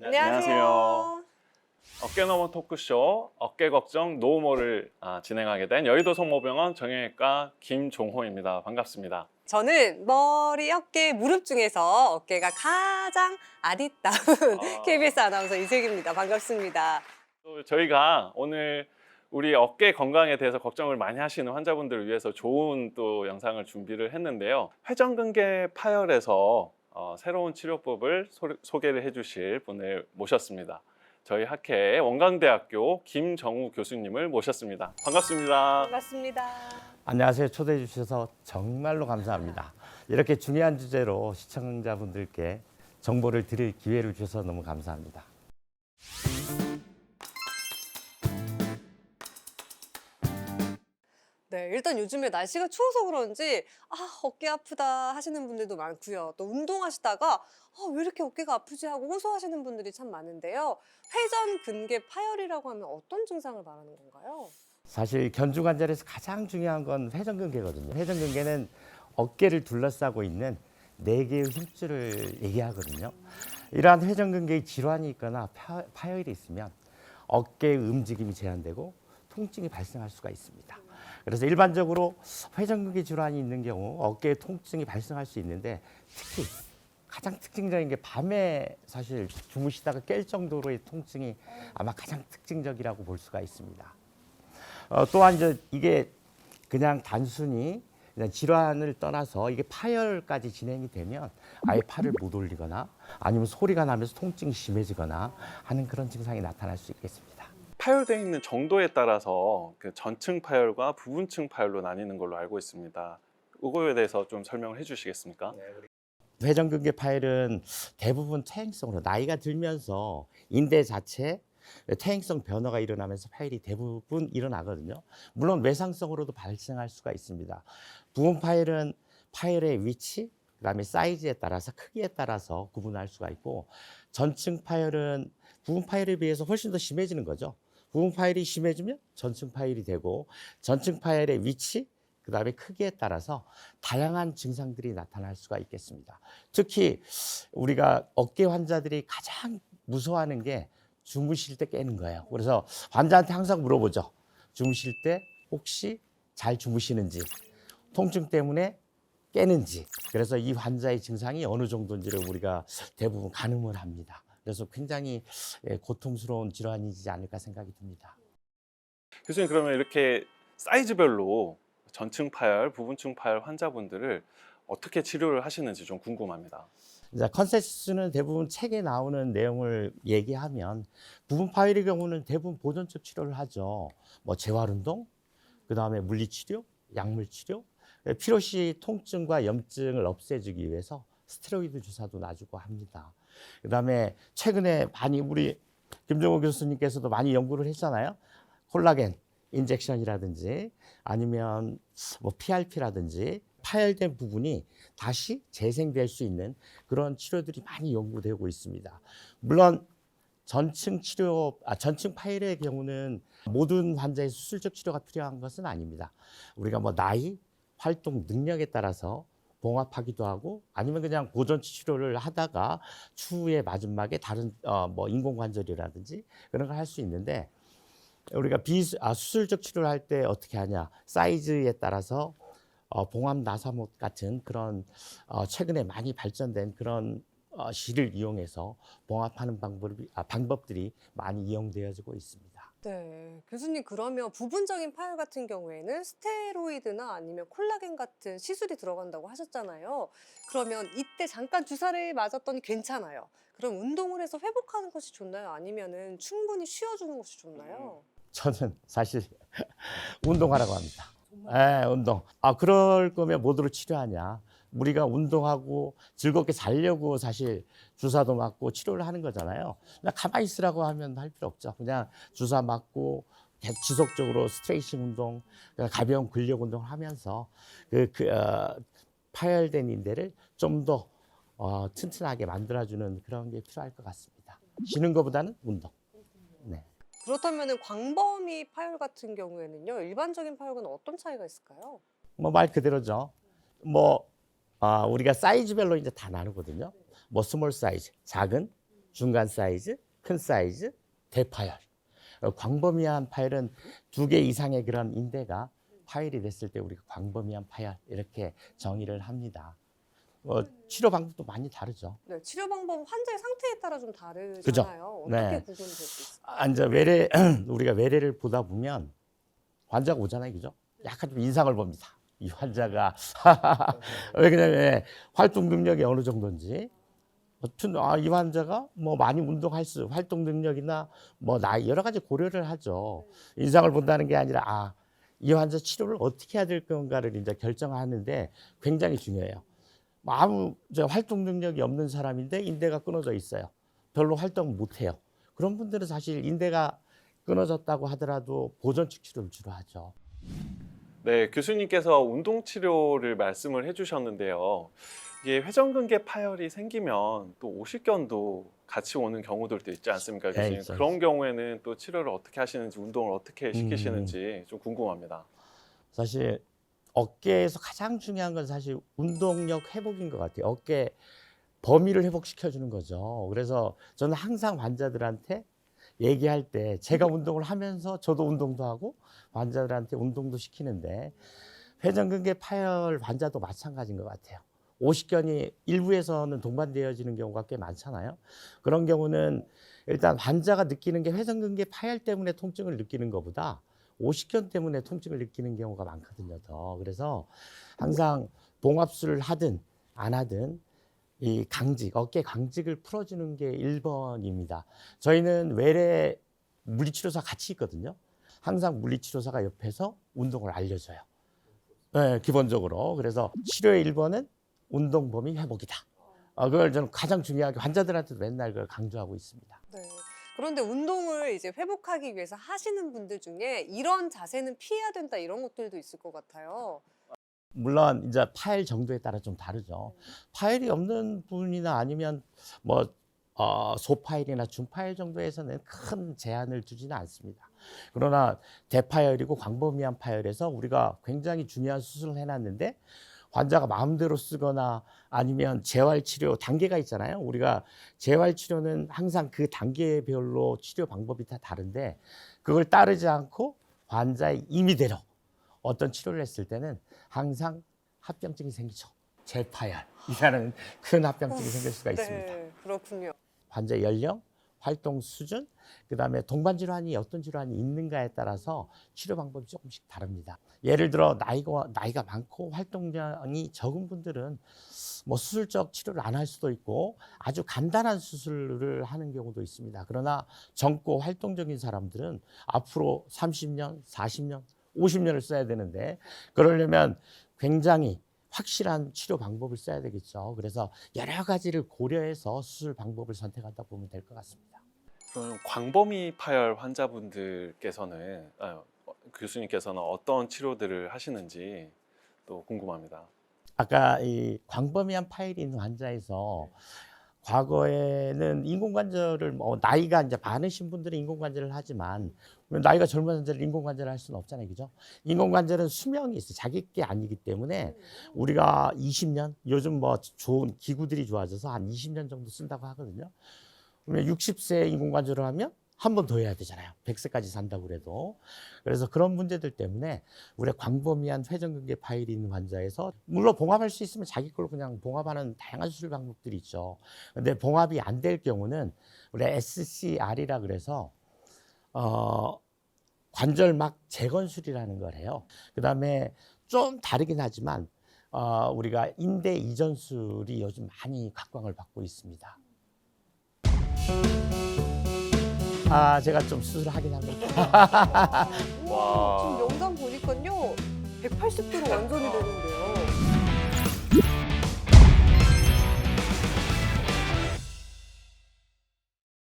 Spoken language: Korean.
안녕하세요. 어깨너머 토크쇼 어깨 걱정 노모를 진행하게 된 여의도 성모병원 정형외과 김종호입니다. 반갑습니다. 저는 머리, 어깨, 무릎 중에서 어깨가 가장 아리따운 KBS 아나운서 이슬기입니다. 반갑습니다. 또 저희가 오늘 우리 어깨 건강에 대해서 걱정을 많이 하시는 환자분들을 위해서 좋은 또 영상을 준비를 했는데요. 회전근개 파열에서 새로운 치료법을 소개를 해주실 분을 모셨습니다. 저희 학회 원광대학교 김정우 교수님을 모셨습니다. 반갑습니다. 반갑습니다. 안녕하세요. 초대해 주셔서 정말로 감사합니다. 이렇게 중요한 주제로 시청자분들께 정보를 드릴 기회를 주셔서 너무 감사합니다. 네, 일단 요즘에 날씨가 추워서 그런지 어깨 아프다 하시는 분들도 많고요. 또 운동하시다가 왜 이렇게 어깨가 아프지 하고 호소하시는 분들이 참 많은데요. 회전근개 파열이라고 하면 어떤 증상을 말하는 건가요? 사실 견주관절에서 가장 중요한 건 회전근개거든요. 회전근개는 어깨를 둘러싸고 있는 4개의 힘줄을 얘기하거든요. 이러한 회전근개의 질환이 있거나 파열이 있으면 어깨의 움직임이 제한되고 통증이 발생할 수가 있습니다. 그래서 일반적으로 회전근개 질환이 있는 경우 어깨에 통증이 발생할 수 있는데 특히 가장 특징적인 게 밤에 사실 주무시다가 깰 정도로의 통증이 아마 가장 특징적이라고 볼 수가 있습니다. 또한 이게 그냥 단순히 그냥 질환을 떠나서 이게 파열까지 진행이 되면 아예 팔을 못 올리거나 아니면 소리가 나면서 통증이 심해지거나 하는 그런 증상이 나타날 수 있겠습니다. 파열되어 있는 정도에 따라서 그 전층 파열과 부분층 파열로 나뉘는 걸로 알고 있습니다. 이거에 대해서 좀 설명을 해주시겠습니까? 회전근개 파열은 대부분 퇴행성으로 나이가 들면서 인대 자체 퇴행성 변화가 일어나면서 파열이 대부분 일어나거든요. 물론 외상성으로도 발생할 수가 있습니다. 부분 파열은 파열의 위치, 그다음에 사이즈에 따라서 크기에 따라서 구분할 수가 있고, 전층 파열은 부분 파열에 비해서 훨씬 더 심해지는 거죠. 부분 파열이 심해지면 전층 파열이 되고, 전층 파열의 위치, 그다음에 크기에 따라서 다양한 증상들이 나타날 수가 있겠습니다. 특히 우리가 어깨 환자들이 가장 무서워하는 게 주무실 때 깨는 거예요. 그래서 환자한테 항상 물어보죠. 주무실 때 혹시 잘 주무시는지, 통증 때문에 깨는지. 그래서 이 환자의 증상이 어느 정도인지를 우리가 대부분 가늠을 합니다. 그래서 굉장히 고통스러운 질환이지 않을까 생각이 듭니다. 교수님, 그러면 이렇게 사이즈별로 전층 파열, 부분층 파열 환자분들을 어떻게 치료를 하시는지 좀 궁금합니다. 컨센서스는 대부분 책에 나오는 내용을 얘기하면 부분 파열의 경우는 대부분 보존적 치료를 하죠. 뭐 재활운동, 그 다음에 물리치료, 약물치료, 필요시 통증과 염증을 없애주기 위해서 스테로이드 주사도 놔주고 합니다. 그 다음에 최근에 많이 우리 김정호 교수님께서도 많이 연구를 했잖아요. 콜라겐 인젝션이라든지 아니면 뭐 PRP라든지 파열된 부분이 다시 재생될 수 있는 그런 치료들이 많이 연구되고 있습니다. 물론 전층 파열의 경우는 모든 환자의 수술적 치료가 필요한 것은 아닙니다. 우리가 뭐 나이, 활동 능력에 따라서 봉합하기도 하고 아니면 그냥 보존 치료를 하다가 추후에 마지막에 다른 뭐 인공관절이라든지 그런 걸 할 수 있는데, 우리가 수술적 치료를 할 때 어떻게 하냐, 사이즈에 따라서 봉합 나사못 같은 그런 최근에 많이 발전된 그런 실을 이용해서 봉합하는 방법들이 많이 이용되어지고 있습니다. 네, 교수님 그러면 부분적인 파열 같은 경우에는 스테로이드나 아니면 콜라겐 같은 시술이 들어간다고 하셨잖아요. 그러면 이때 잠깐 주사를 맞았더니 괜찮아요. 그럼 운동을 해서 회복하는 것이 좋나요? 아니면은 충분히 쉬어주는 것이 좋나요? 저는 사실 운동하라고 합니다. 네, 운동. 그럴 거면 뭐로 치료하냐. 우리가 운동하고 즐겁게 살려고 사실 주사도 맞고 치료를 하는 거잖아요. 그냥 가만히 있으라고 하면 할 필요 없죠. 그냥 주사 맞고 지속적으로 스트레칭 운동, 가벼운 근력 운동을 하면서 파열된 인대를 좀 더 튼튼하게 만들어주는 그런 게 필요할 것 같습니다. 쉬는 것보다는 운동. 네. 그렇다면 광범위 파열 같은 경우에는요, 일반적인 파열과는 어떤 차이가 있을까요? 뭐 말 그대로죠. 우리가 사이즈별로 이제 다 나누거든요. 뭐 스몰 사이즈, 작은, 중간 사이즈, 큰 사이즈, 대파열. 광범위한 파열은 2개 이상의 그런 인대가 파열이 됐을 때 우리가 광범위한 파열 이렇게 정의를 합니다. 치료 방법도 많이 다르죠. 네, 치료 방법 환자의 상태에 따라 좀 다르잖아요. 그죠? 어떻게 네. 구분될 수 있어요? 이제 우리가 외래를 보다 보면 환자가 오잖아요, 그죠? 약간 좀 인상을 봅니다. 이 환자가 왜 그러냐면 활동 능력이 어느 정도인지, 이 환자가 뭐 많이 운동할 수, 활동 능력이나 뭐 나이 여러 가지 고려를 하죠. 인상을 본다는 게 아니라 이 환자 치료를 어떻게 해야 될 건가를 이제 결정하는데 굉장히 중요해요. 활동 능력이 없는 사람인데 인대가 끊어져 있어요. 별로 활동을 못 해요. 그런 분들은 사실 인대가 끊어졌다고 하더라도 보존축 치료를 주로 하죠. 네, 교수님께서 운동 치료를 말씀을 해주셨는데요. 이게 회전근개 파열이 생기면 또 오십견도 같이 오는 경우들도 있지 않습니까, 교수님? 있죠. 그런 경우에는 또 치료를 어떻게 하시는지, 운동을 어떻게 시키시는지 좀 궁금합니다. 사실 어깨에서 가장 중요한 건 사실 운동력 회복인 것 같아요. 어깨 범위를 회복시켜주는 거죠. 그래서 저는 항상 환자들한테 얘기할 때 제가 운동을 하면서 저도 운동도 하고 환자들한테 운동도 시키는데 회전근개 파열 환자도 마찬가지인 것 같아요. 오십견이 일부에서는 동반되어지는 경우가 꽤 많잖아요. 그런 경우는 일단 환자가 느끼는 게 회전근개 파열 때문에 통증을 느끼는 것보다 오십견 때문에 통증을 느끼는 경우가 많거든요. 그래서 항상 봉합술을 하든 안 하든 이 어깨 강직을 풀어주는 게 1번입니다. 저희는 외래 물리치료사 같이 있거든요. 항상 물리치료사가 옆에서 운동을 알려줘요. 네, 기본적으로. 그래서 치료의 1번은 운동 범위 회복이다. 그걸 저는 가장 중요하게 환자들한테도 맨날 그걸 강조하고 있습니다. 네. 그런데 운동을 이제 회복하기 위해서 하시는 분들 중에 이런 자세는 피해야 된다 이런 것들도 있을 것 같아요. 물론 이제 파열 정도에 따라 좀 다르죠. 파열이 없는 분이나 아니면 소파열이나 중파열 정도에서는 큰 제한을 두지는 않습니다. 그러나 대파열이고 광범위한 파열에서 우리가 굉장히 중요한 수술을 해놨는데 환자가 마음대로 쓰거나 아니면 재활치료 단계가 있잖아요. 우리가 재활치료는 항상 그 단계별로 치료 방법이 다 다른데 그걸 따르지 않고 환자의 임의대로 어떤 치료를 했을 때는 항상 합병증이 생기죠. 재파열이라는 큰 합병증이 생길 수가 있습니다. 네, 그렇군요. 환자 연령, 활동 수준, 그다음에 동반 질환이 어떤 질환이 있는가에 따라서 치료 방법이 조금씩 다릅니다. 예를 들어 나이가 많고 활동량이 적은 분들은 뭐 수술적 치료를 안 할 수도 있고 아주 간단한 수술을 하는 경우도 있습니다. 그러나 젊고 활동적인 사람들은 앞으로 30년, 40년, 50년을 써야 되는데 그러려면 굉장히 확실한 치료 방법을 써야 되겠죠. 그래서 여러 가지를 고려해서 수술 방법을 선택한다 보면 될 것 같습니다. 그럼 광범위 파열 환자분들께서는 교수님께서는 어떤 치료들을 하시는지 또 궁금합니다. 아까 이 광범위한 파열이 있는 환자에서 과거에는 인공관절을 나이가 이제 많으신 분들은 인공관절을 하지만 나이가 젊은 환자를 인공관절을 할 수는 없잖아요, 그죠? 인공관절은 수명이 있어요. 자기 게 아니기 때문에 우리가 20년 요즘 뭐 좋은 기구들이 좋아져서 한 20년 정도 쓴다고 하거든요. 그러면 60세 인공관절을 하면 한 번 더 해야 되잖아요. 100세까지 산다고 그래도. 그래서 그런 문제들 때문에 우리가 광범위한 회전근개 파열이 있는 환자에서 물론 봉합할 수 있으면 자기 걸로 그냥 봉합하는 다양한 수술 방법들이 있죠. 근데 봉합이 안 될 경우는 우리 SCR이라 그래서 관절막 재건술이라는 걸 해요. 그다음에 좀 다르긴 하지만 우리가 인대 이전술이 요즘 많이 각광을 받고 있습니다. 제가 좀 수술을 하긴 합니다. 지금 영상 보니까요 180도로 완전히 되는데요.